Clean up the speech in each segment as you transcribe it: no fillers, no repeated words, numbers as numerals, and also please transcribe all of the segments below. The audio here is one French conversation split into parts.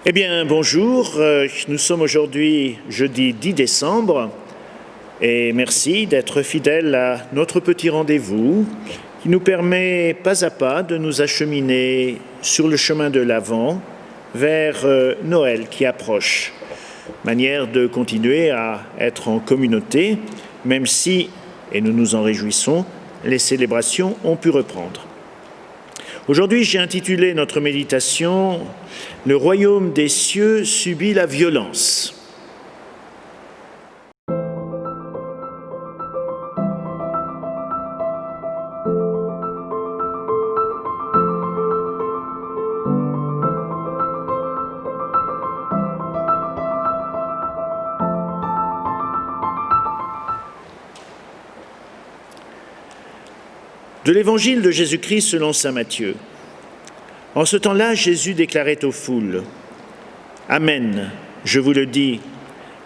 Eh bien, bonjour, nous sommes aujourd'hui jeudi 10 décembre et merci d'être fidèles à notre petit rendez-vous qui nous permet pas à pas de nous acheminer sur le chemin de l'Avent vers Noël qui approche. Manière de continuer à être en communauté, même si, et nous nous en réjouissons, les célébrations ont pu reprendre. Aujourd'hui, j'ai intitulé notre méditation « Le royaume des cieux subit la violence ». De l'évangile de Jésus-Christ selon saint Matthieu. En ce temps-là, Jésus déclarait aux foules : « Amen, je vous le dis,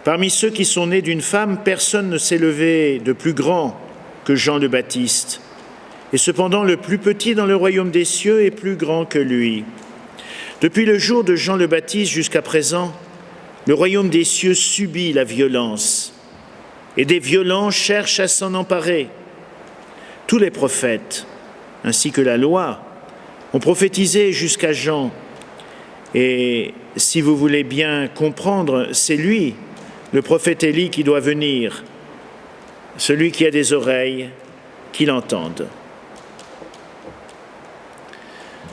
parmi ceux qui sont nés d'une femme, personne ne s'est levé de plus grand que Jean le Baptiste. Et cependant, le plus petit dans le royaume des cieux est plus grand que lui. Depuis le jour de Jean le Baptiste jusqu'à présent, le royaume des cieux subit la violence, et des violents cherchent à s'en emparer. Tous les prophètes, ainsi que la loi, ont prophétisé jusqu'à Jean. Et si vous voulez bien comprendre, c'est lui, le prophète Élie, qui doit venir. Celui qui a des oreilles, qu'il entende. »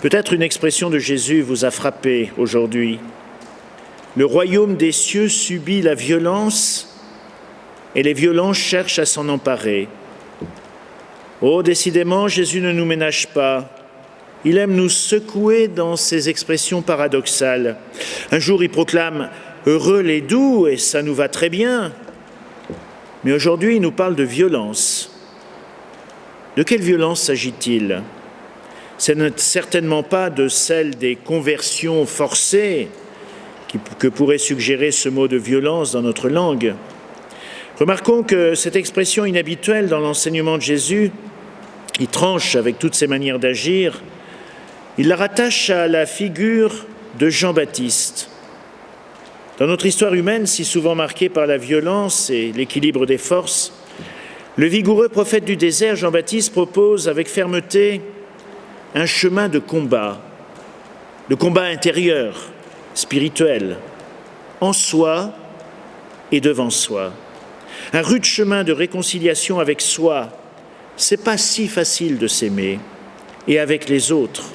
Peut-être une expression de Jésus vous a frappé aujourd'hui. Le royaume des cieux subit la violence et les violents cherchent à s'en emparer. Oh, décidément, Jésus ne nous ménage pas. Il aime nous secouer dans ses expressions paradoxales. Un jour, il proclame « Heureux les doux » et ça nous va très bien. Mais aujourd'hui, il nous parle de violence. De quelle violence s'agit-il ? Ce n'est certainement pas de celle des conversions forcées que pourrait suggérer ce mot de violence dans notre langue. Remarquons que cette expression inhabituelle dans l'enseignement de Jésus, il tranche avec toutes ses manières d'agir, il la rattache à la figure de Jean-Baptiste. Dans notre histoire humaine, si souvent marquée par la violence et l'équilibre des forces, le vigoureux prophète du désert, Jean-Baptiste, propose avec fermeté un chemin de combat intérieur, spirituel, en soi et devant soi. Un rude chemin de réconciliation avec soi. C'est pas si facile de s'aimer. Et avec les autres,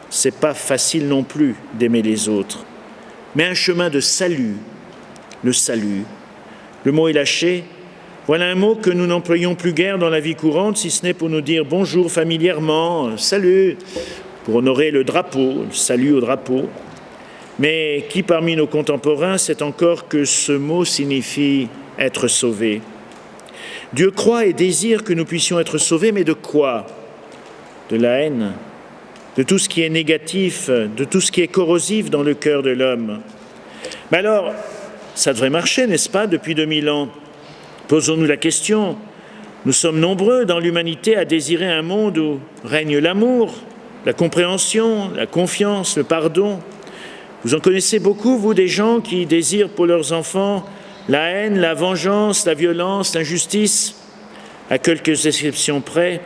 c'est pas facile non plus d'aimer les autres. Mais un chemin de salut, le salut. Le mot est lâché. Voilà un mot que nous n'employons plus guère dans la vie courante, si ce n'est pour nous dire bonjour familièrement, salut, pour honorer le drapeau, le salut au drapeau. Mais qui parmi nos contemporains sait encore que ce mot signifie être sauvé? Dieu croit et désire que nous puissions être sauvés, mais de quoi? De la haine, de tout ce qui est négatif, de tout ce qui est corrosif dans le cœur de l'homme. Mais alors, ça devrait marcher, n'est-ce pas, depuis 2000 ans? Posons-nous la question. Nous sommes nombreux dans l'humanité à désirer un monde où règne l'amour, la compréhension, la confiance, le pardon. Vous en connaissez beaucoup, vous, des gens qui désirent pour leurs enfants la haine, la vengeance, la violence, l'injustice. À quelques exceptions près,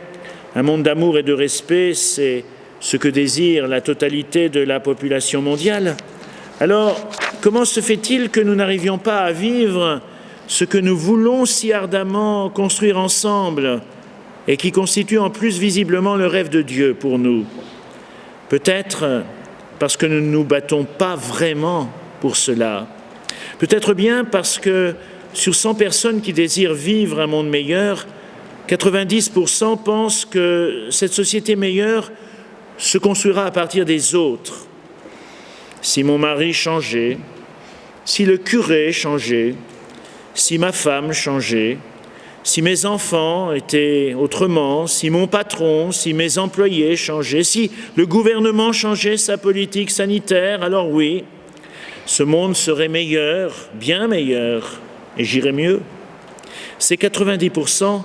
un monde d'amour et de respect, c'est ce que désire la totalité de la population mondiale. Alors, comment se fait-il que nous n'arrivions pas à vivre ce que nous voulons si ardemment construire ensemble et qui constitue en plus visiblement le rêve de Dieu pour nous? Peut-être parce que nous ne nous battons pas vraiment pour cela. Peut-être bien parce que sur 100 personnes qui désirent vivre un monde meilleur, 90% pensent que cette société meilleure se construira à partir des autres. Si mon mari changeait, si le curé changeait, si ma femme changeait, si mes enfants étaient autrement, si mon patron, si mes employés changeaient, si le gouvernement changeait sa politique sanitaire, alors oui, ce monde serait meilleur, bien meilleur, et j'irais mieux. Ces 90%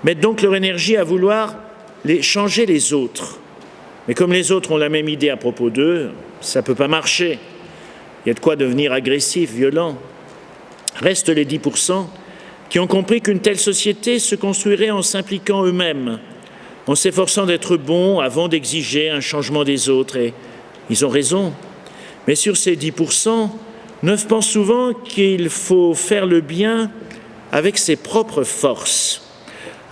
mettent donc leur énergie à vouloir changer les autres. Mais comme les autres ont la même idée à propos d'eux, ça ne peut pas marcher. Il y a de quoi devenir agressif, violent. Restent les 10% qui ont compris qu'une telle société se construirait en s'impliquant eux-mêmes, en s'efforçant d'être bons avant d'exiger un changement des autres. Et ils ont raison. Mais sur ces 10%, 9 pensent souvent qu'il faut faire le bien avec ses propres forces.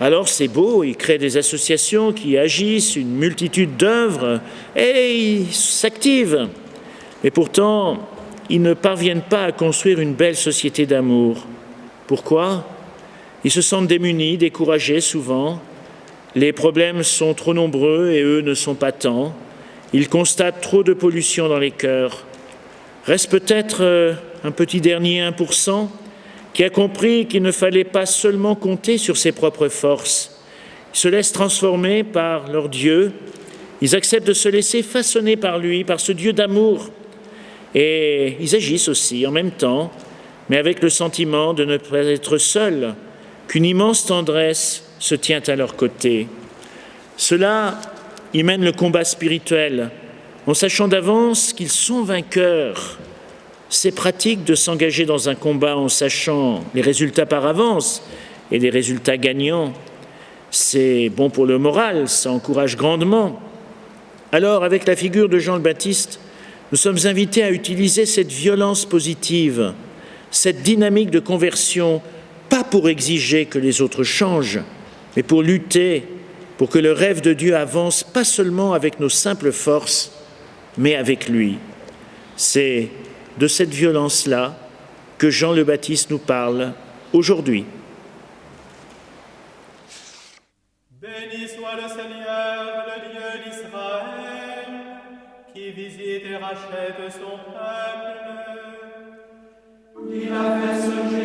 Alors c'est beau, ils créent des associations qui agissent, une multitude d'œuvres, et ils s'activent. Et pourtant, ils ne parviennent pas à construire une belle société d'amour. Pourquoi ? Ils se sentent démunis, découragés souvent. Les problèmes sont trop nombreux et eux ne sont pas tant. Ils constatent trop de pollution dans les cœurs. Reste peut-être un petit dernier 1% qui a compris qu'il ne fallait pas seulement compter sur ses propres forces. Ils se laissent transformer par leur Dieu. Ils acceptent de se laisser façonner par lui, par ce Dieu d'amour. Et ils agissent aussi en même temps, mais avec le sentiment de ne pas être seuls, qu'une immense tendresse se tient à leur côté. Ceux-là, ils mènent le combat spirituel en sachant d'avance qu'ils sont vainqueurs. C'est pratique de s'engager dans un combat en sachant les résultats par avance et les résultats gagnants. C'est bon pour le moral, ça encourage grandement. Alors, avec la figure de Jean le Baptiste, nous sommes invités à utiliser cette violence positive, cette dynamique de conversion, pas pour exiger que les autres changent, mais pour lutter, pour que le rêve de Dieu avance pas seulement avec nos simples forces, mais avec lui. C'est de cette violence-là que Jean le Baptiste nous parle aujourd'hui. Béni soit le Seigneur, le Dieu d'Israël, qui visite et rachète son peuple. Il a fait surgir